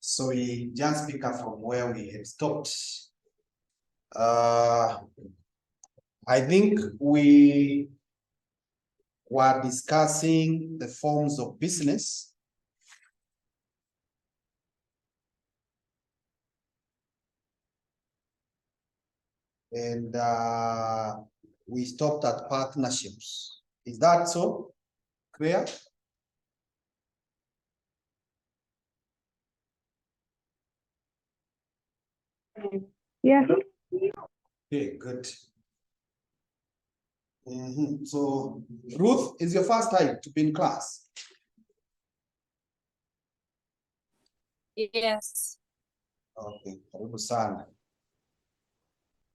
So we just pick up from where we had stopped. I think we were discussing the forms of business. And we stopped at partnerships. Is that so? Clear? Yeah. Okay, good. So, Ruth, is your first time to be in class? Yes. Okay, karibu sana.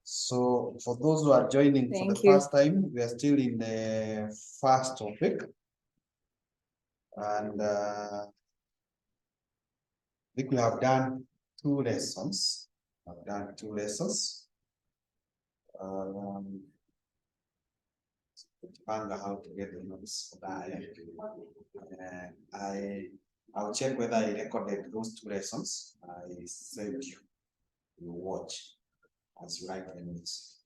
So, for those who are joining for the Thank you. first time, we are still in the first topic. And I think we have done 2 lessons. I've done 2 lessons. How to get the notes for that. I'll check whether I recorded those 2 lessons. I said you watch as you write the notes.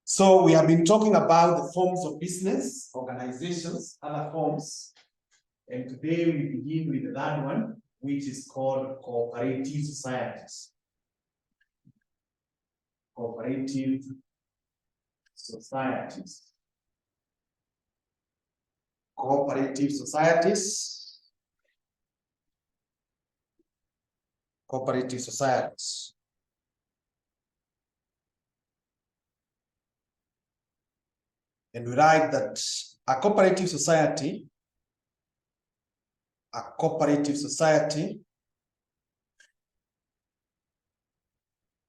So we have been talking about the forms of business, organizations, other forms. And today we begin with the third one, which is called cooperative societies. Cooperative societies. Cooperative societies. Cooperative societies. And we write that a cooperative society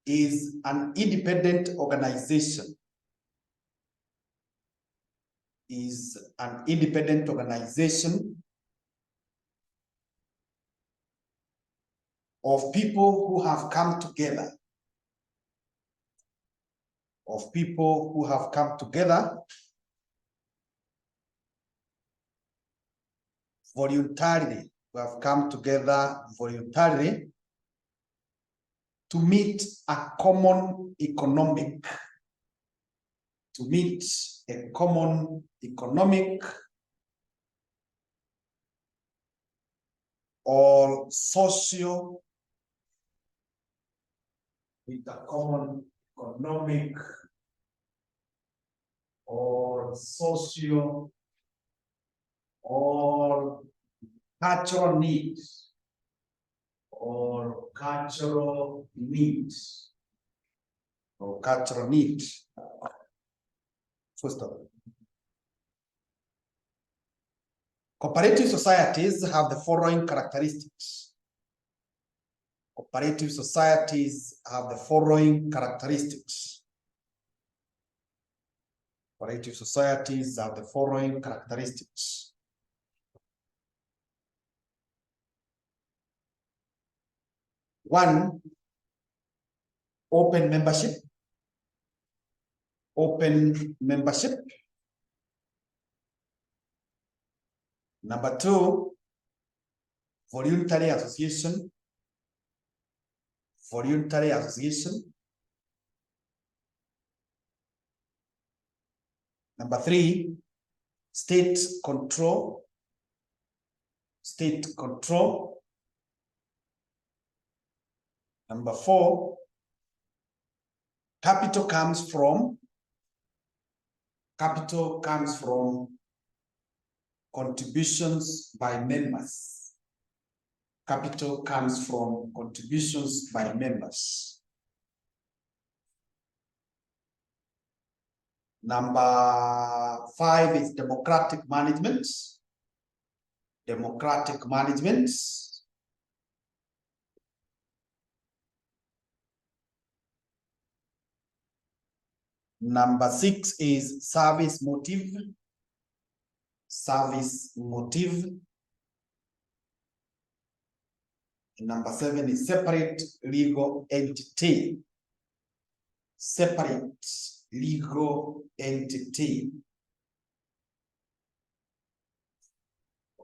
is an independent organization. Of people who have come together. Voluntarily, we have come together voluntarily to meet a common economic, or social, with a common economic or social or cultural needs, First of all, cooperative societies have the following characteristics. Cooperative societies have the following characteristics. One, open membership. Number 2, voluntary association. Number 3, state control. Number 4, capital comes from contributions by members. Number 5 is democratic management. Number 6 is service motive. And number 7 is separate legal entity.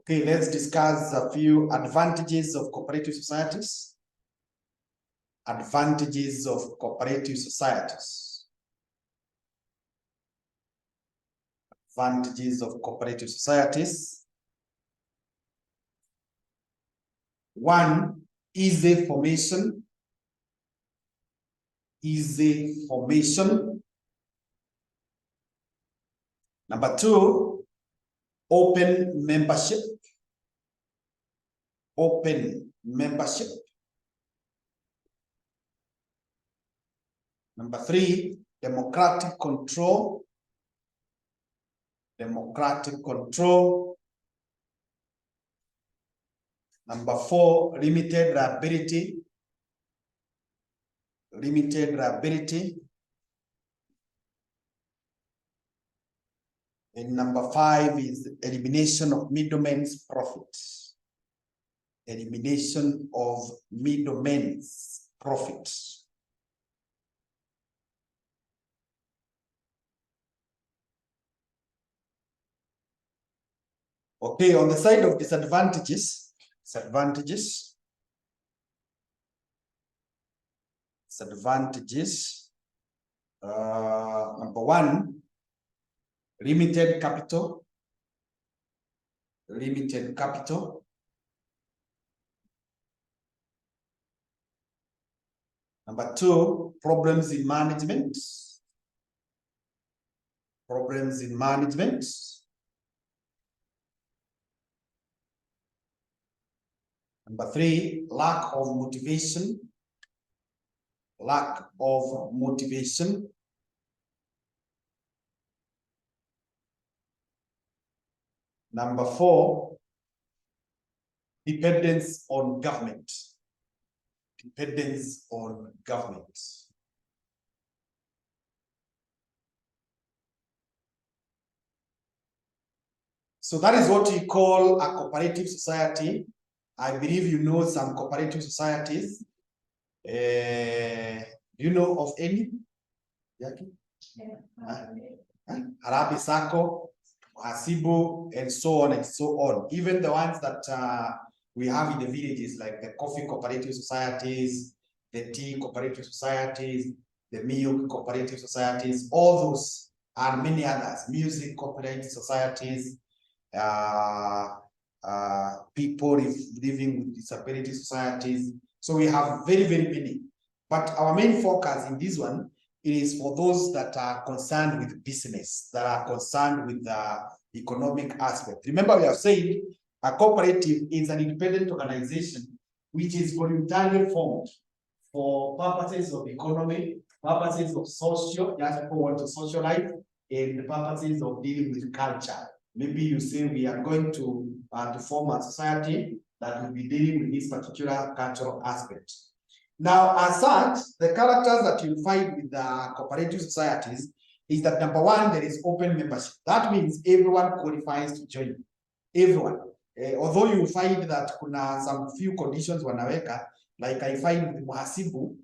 Okay, let's discuss a few advantages of cooperative societies. Advantages of cooperative societies. Advantages of cooperative societies. One, easy formation. Easy formation. Number two, open membership. Open membership. Number three, democratic control. Democratic control. Number four, limited liability. Limited liability. And number five is elimination of middlemen's profits. Elimination of middlemen's profits. Okay, on the side of disadvantages, number one, limited capital. Limited capital. Number two, problems in management. Problems in management. Number three, lack of motivation. Lack of motivation. Number four, dependence on government. Dependence on government. So that is what we call a cooperative society. I believe you know some cooperative societies. Do you know of any? Jackie? Harambee Sacco, Asibo, and so on and so on. Even the ones that we have in the villages, like the coffee cooperative societies, the tea cooperative societies, the milk cooperative societies, all those and many others, music cooperative societies, people living with disability societies. So we have very, very many. But our main focus in this one is for those that are concerned with business, that are concerned with the economic aspect. Remember, we have said a cooperative is an independent organization which is voluntarily formed for purposes of economy, purposes of social, just people want to socialize, and the purposes of dealing with culture. Maybe you say we are going to form a society that will be dealing with this particular cultural aspect. Now, as such, the characters that you'll find with the cooperative societies is that number one, there is open membership. That means everyone qualifies to join. Everyone. Although you find that kuna some few conditions wanaweka, like I find with Muhasibu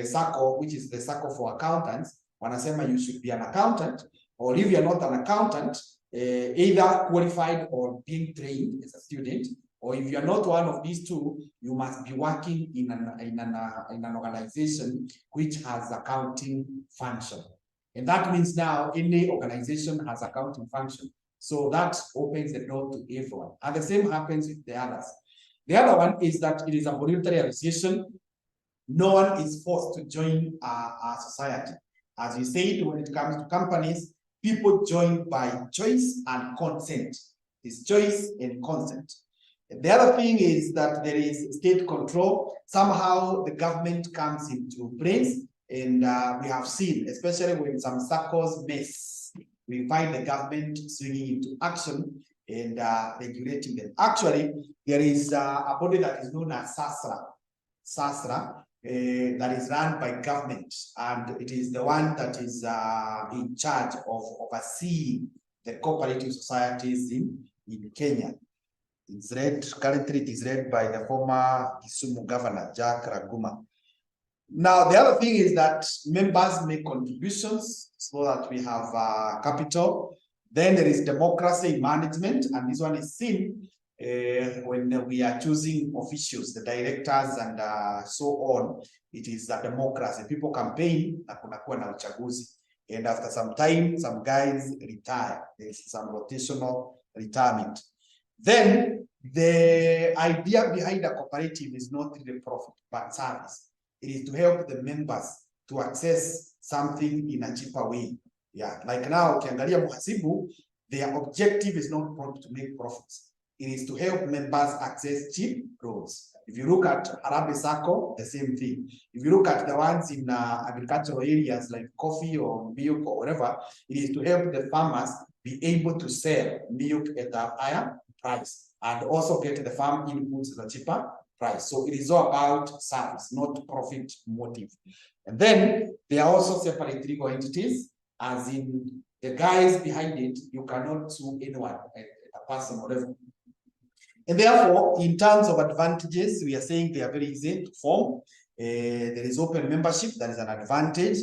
Sacco, which is the Sacco for accountants, wanasema you should be an accountant, or if you're not an accountant, either qualified or being trained as a student, or if you are not one of these two, you must be working in an organization which has accounting function. And that means now any organization has accounting function. So that opens the door to everyone. And the same happens with the others. The other one is that it is a voluntary association. No one is forced to join a society. As you said, when it comes to companies, people join by choice and consent. It's choice and consent. The other thing is that there is state control. Somehow the government comes into place, and we have seen, especially when some circles mess, we find the government swinging into action and regulating them. Actually, there is a body that is known as SASRA, that is run by government, and it is the one that is in charge of overseeing the cooperative societies in Kenya. It's currently it is led by the former Kisumu governor, Jack Raguma. Now, the other thing is that members make contributions so that we have capital. Then there is democracy in management, and this one is seen when we are choosing officials, the directors and so on, it is a democracy. People campaign na kunakuwa na uchaguzi. And after some time, some guys retire. There's some rotational retirement. Then the idea behind a cooperative is not the profit, but service. It is to help the members to access something in a cheaper way. Yeah, like now, ukiangalia muhasibu, their objective is not to make profits. It is to help members access cheap loans. If you look at Harambee Sacco, the same thing. If you look at the ones in agricultural areas like coffee or milk or whatever, it is to help the farmers be able to sell milk at a higher price and also get the farm inputs at a cheaper price. So it is all about service, not profit motive. And then there are also separate legal entities, as in the guys behind it, you cannot sue anyone at a personal level. And therefore, in terms of advantages, we are saying they are very easy to form. There is open membership, that is an advantage.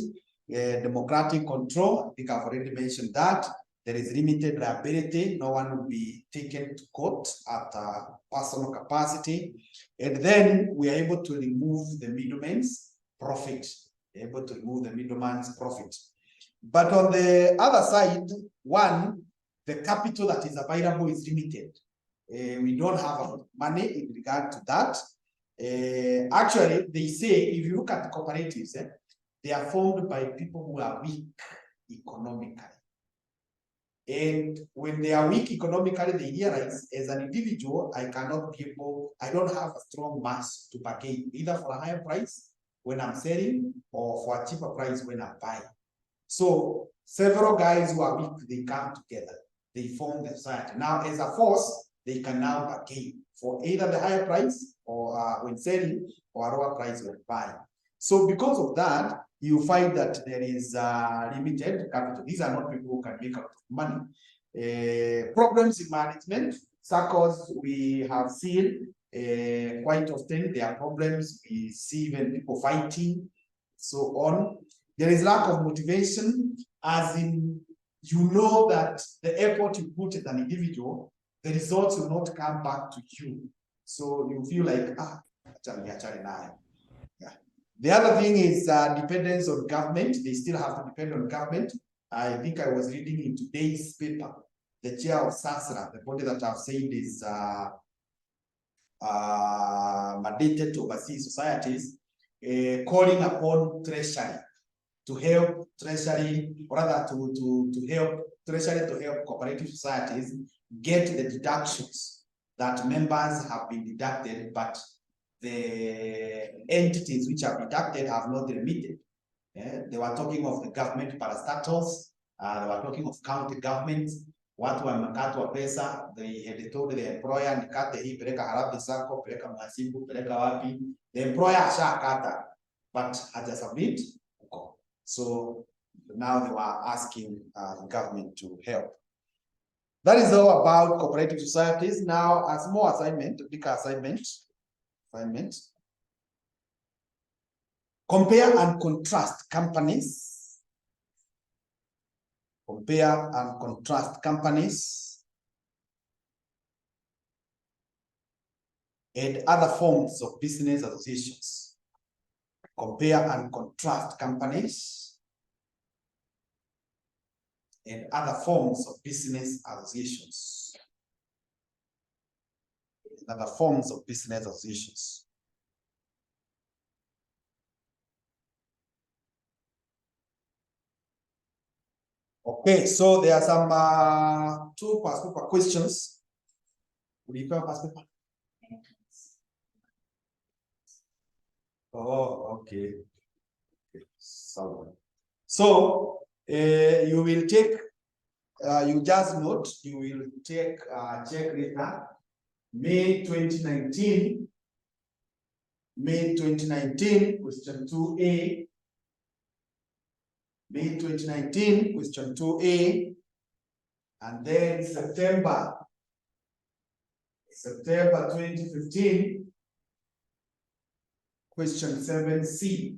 Democratic control, I think I've already mentioned that. There is limited liability, no one will be taken to court at a personal capacity. And then we are able to remove the middleman's profit, able to remove the middleman's profit. But on the other side, one, the capital that is available is limited. We don't have money in regard to that. Actually, they say, if you look at the cooperatives, they are formed by people who are weak economically. And when they are weak economically, they realize, as an individual, I cannot be able, I don't have a strong mass to bargain, either for a higher price when I'm selling or for a cheaper price when I'm buying. So several guys who are weak, they come together, they form the society. Now, as a force, they can now bargain for either the higher price or when selling or a lower price when buying. So because of that, you find that there is limited capital. These are not people who can make up money. Problems in management, circles we have seen quite often, there are problems. We see even people fighting, so on. There is lack of motivation, as in, you know that the effort you put as an individual, the results will not come back to you. So you feel like, yeah. The other thing is dependence on government. They still have to depend on government. I think I was reading in today's paper, the chair of SASRA, the body that I've said is mandated to oversee societies, calling upon Treasury to help Treasury, or rather to help Treasury to help cooperative societies get the deductions that members have been deducted, but the entities which are deducted have not remitted. They were talking of the government parastatals, they were talking of county governments, watu wamekatwa pesa, they had told the employer, nikate hii, peleka Harambee Sacco, peleka mhasibu, peleka wapi. The employer ashakata, but haja submit. So now they were asking the government to help. That is all about cooperative societies. Now, a small assignment, a big assignment. Compare and contrast companies. Compare and contrast companies and other forms of business associations. Compare and contrast companies and other forms of business associations. Other forms of business associations. Okay, so there are some two past paper questions. Will you past paper? Oh, okay. So you will take, you just note, you will take check later. May 2019, question 2A. May 2019, question 2A. And then September 2015, question 7C.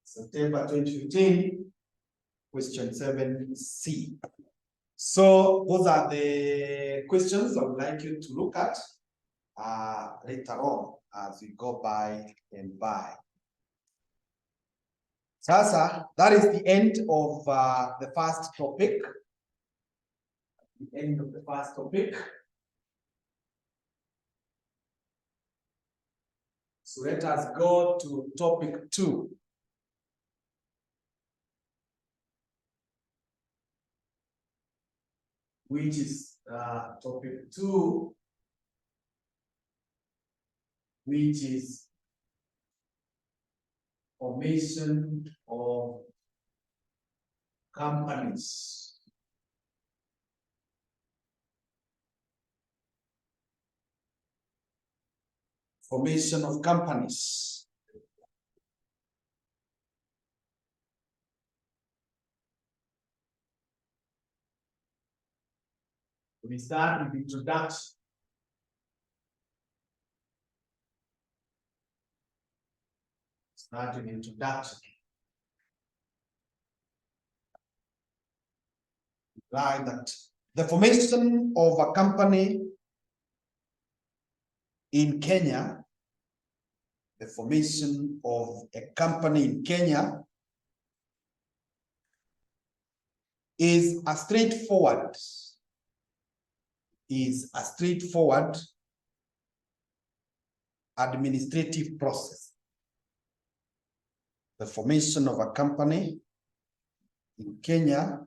September 2015, question 7C. So those are the questions I would like you to look at later on as we go by and by. Sasa, that is the end of the first topic. The end of the first topic. So let us go to topic 2. Which is topic 2, which is formation of companies. Formation of companies. We start with introduction. Start with introduction. Like that. The formation of a company in Kenya, the formation of a company in Kenya is a straightforward administrative process. The formation of a company in Kenya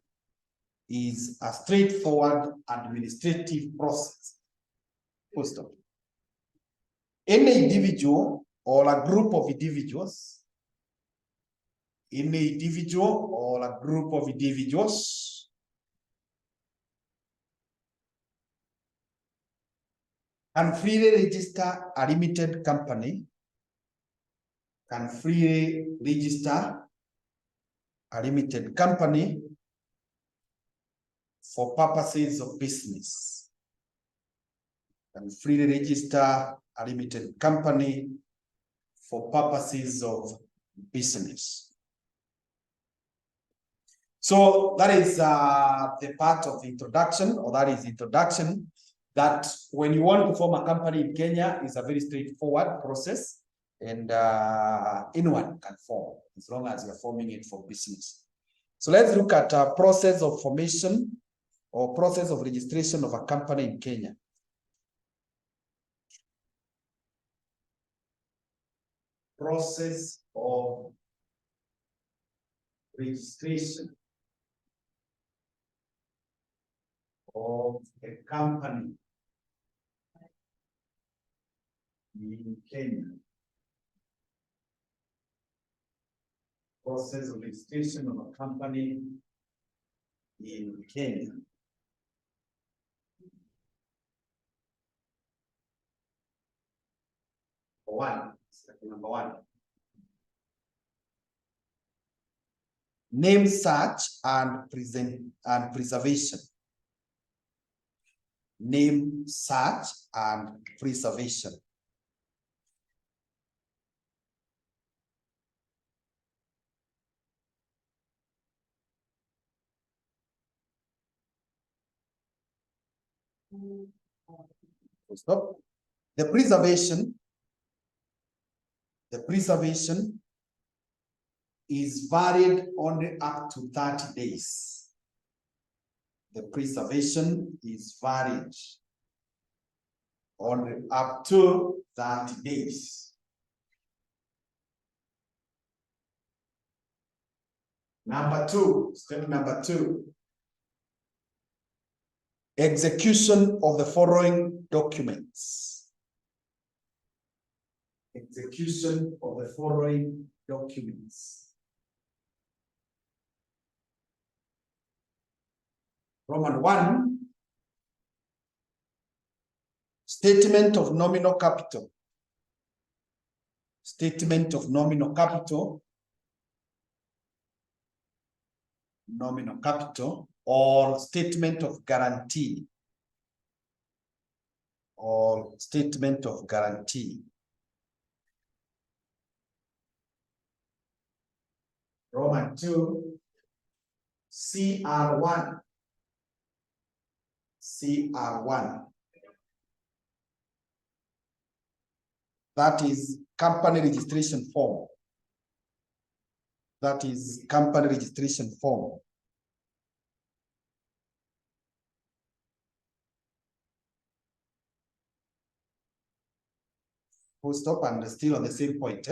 is a straightforward administrative process. First of all, any individual or a group of individuals, any individual or a group of individuals can freely register a limited company, for purposes of business. Can freely register a limited company for purposes of business. So that is the part of the introduction, or that is introduction, that when you want to form a company in Kenya is a very straightforward process, and anyone can form as long as you're forming it for business. So let's look at a process of formation or process of registration of a company in Kenya. Process of registration of a company in Kenya. Process of registration of a company in Kenya. Number one. Name search and preservation. Name search and preservation. Stop. The preservation is valid only up to 30 days. The preservation is valid only up to 30 days. Number 2, step number 2. Execution of the following documents. Execution of the following documents. Roman 1, statement of nominal capital. Statement of nominal capital. Nominal capital or statement of guarantee. Or statement of guarantee. Roman 2, CR1. CR1. That is company registration form. That is company registration form. Full stop, and still on the same point.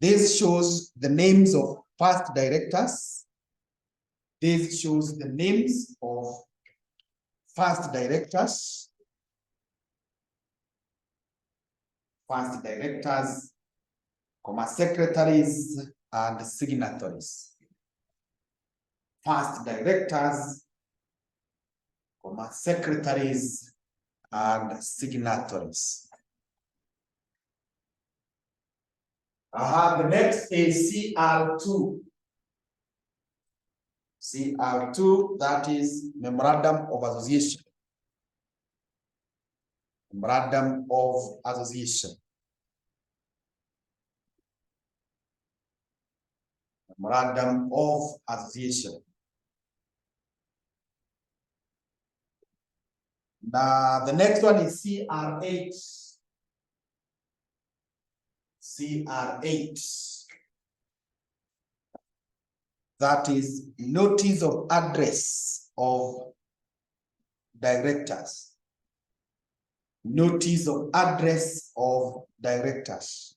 This shows the names of past directors. This shows the names of first directors, secretaries, and signatories. First directors, secretaries, and signatories. The next is CR2. CR2, that is Memorandum of Association. Memorandum of Association. Memorandum of Association. Now, the next one is CR8. CR8. That is Notice of Address of Directors. Notice of Address of Directors.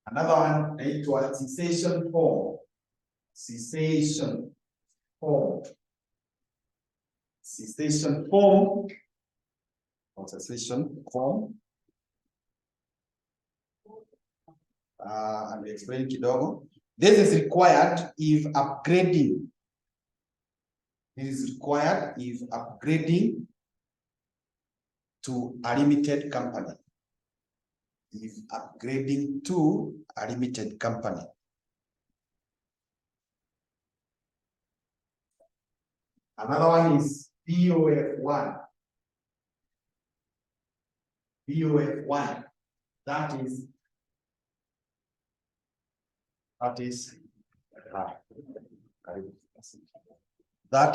Another one, it was cessation form. Cessation form. Cessation form. Or cessation form. And we explain kidogo. This is required if upgrading. This is required if upgrading to a limited company. If upgrading to a limited company. Another one is BOF1. BOF1. That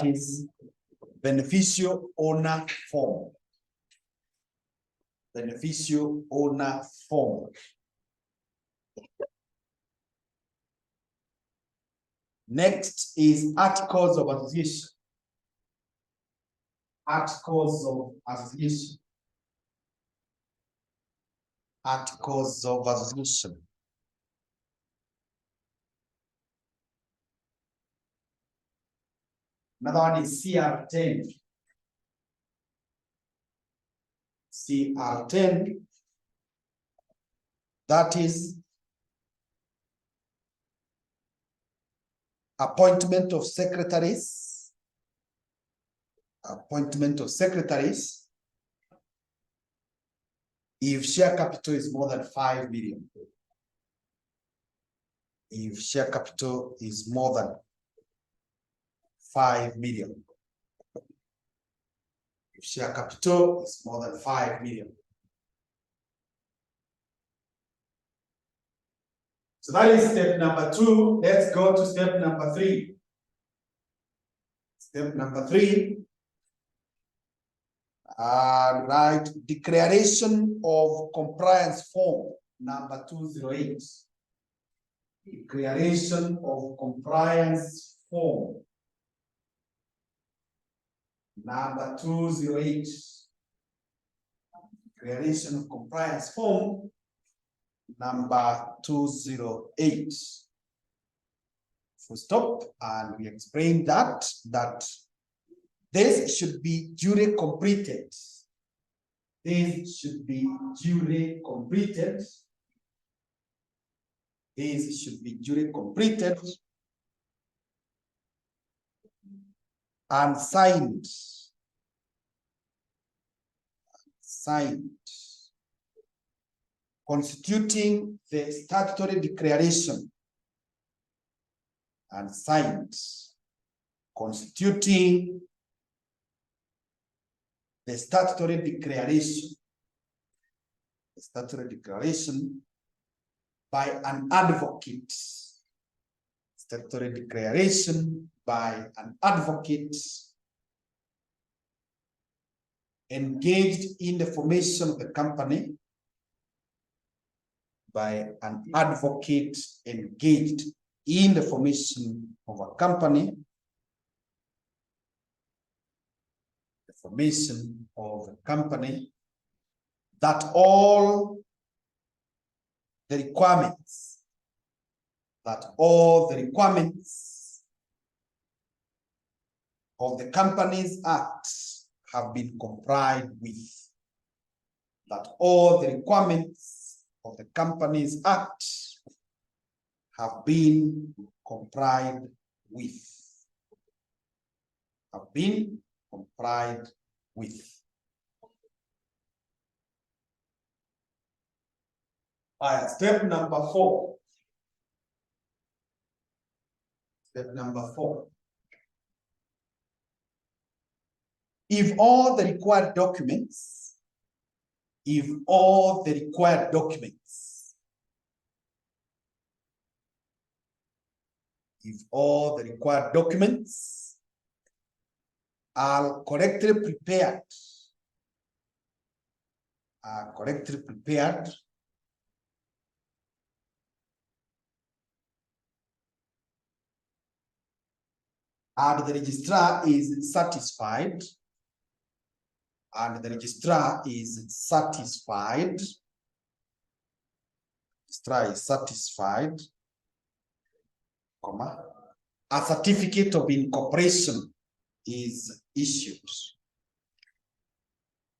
is beneficial owner form. Beneficial owner form. Next is articles of association. Articles of association. Articles of association. Another one is CR10. CR10. That is appointment of secretaries. Appointment of secretaries. If share capital is more than 5 million. If share capital is more than 5 million. If share capital is more than 5 million. So that is step number 2. Let's go to step number 3. Step number 3. Right, declaration of compliance form number 208. Declaration of compliance form number 208. Declaration of compliance form number 208. Full stop, and we explained that this should be duly completed. This should be duly completed. This should be duly completed and signed. Signed. Constituting the statutory declaration and signed. Constituting the statutory declaration. The statutory declaration by an advocate. statutory declaration by an advocate engaged in the formation of the company by an advocate engaged in the formation of a company, the formation of a company, that all the requirements, of the Companies Act have been complied with, that all the requirements of the Companies Act have been complied with, Step number 4. Step number 4. If all the required documents, are correctly prepared, and the registrar is satisfied, a certificate of incorporation is issued.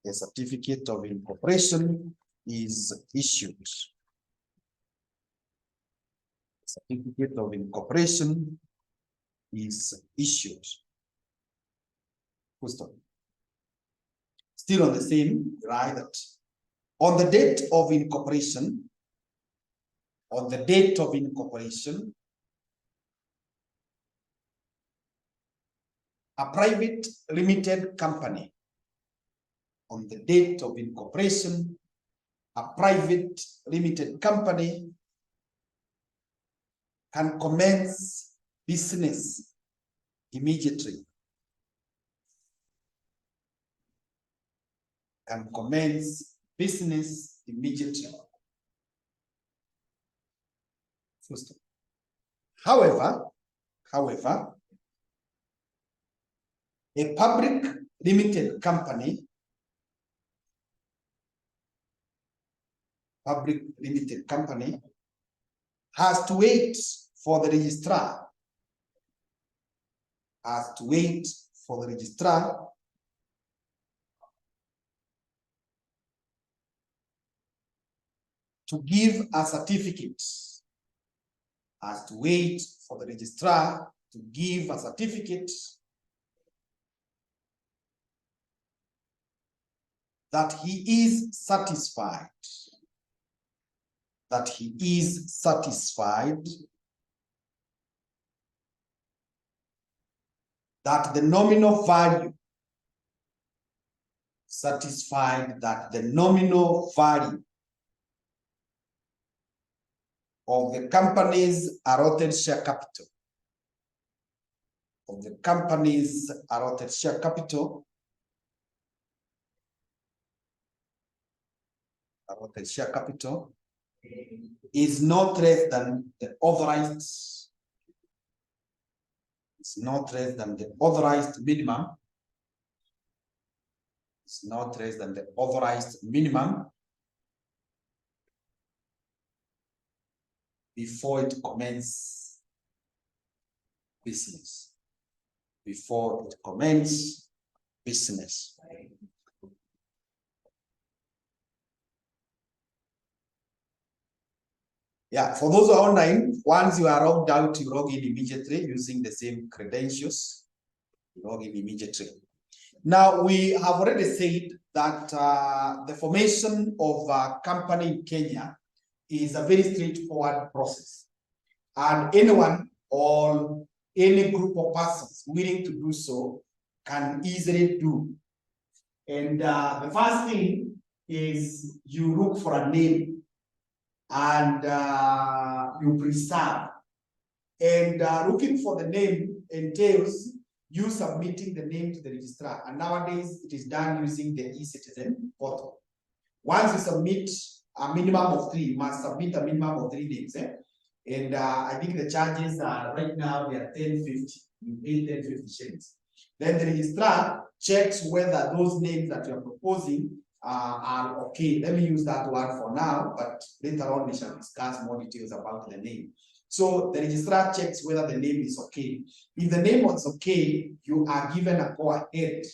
A certificate of incorporation is issued. Certificate of incorporation is issued. Still on the same, right? That on the date of incorporation, a private limited company, on the date of incorporation, a private limited company can commence business immediately. However, a public limited company has to wait for the registrar, to give a certificate, that he is satisfied, that the nominal value, of the company's allotted share capital, is not less than the authorized, minimum, before it commences business. Yeah, for those who are online, once you are logged out, you log in immediately using the same credentials. Now, we have already said that the formation of a company in Kenya is a very straightforward process, and anyone or any group of persons willing to do so can easily do. And the first thing is you look for a name, and you preserve And looking for the name entails you submitting the name to the registrar. And nowadays it is done using the eCitizen portal. Once you submit a minimum of 3, you must submit a minimum of 3 names. And I think the charges are right now they are 10.50. You pay 10.50 shillings. Then the registrar checks whether those names that you are proposing are okay. Let me use that word for now, but later on we shall discuss more details about the name. So the registrar checks whether the name is okay. If the name was okay, you are given a go ahead,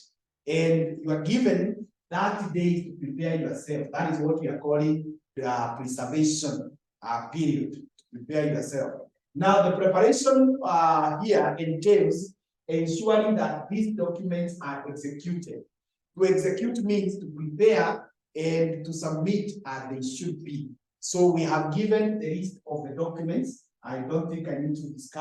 and you are given 30 days to prepare yourself. That is what we are calling the preservation period, to prepare yourself. Now, the preparation here entails ensuring that these documents are executed. To execute means to prepare and to submit as they should be. So we have given the list of the documents. I don't think I need to discuss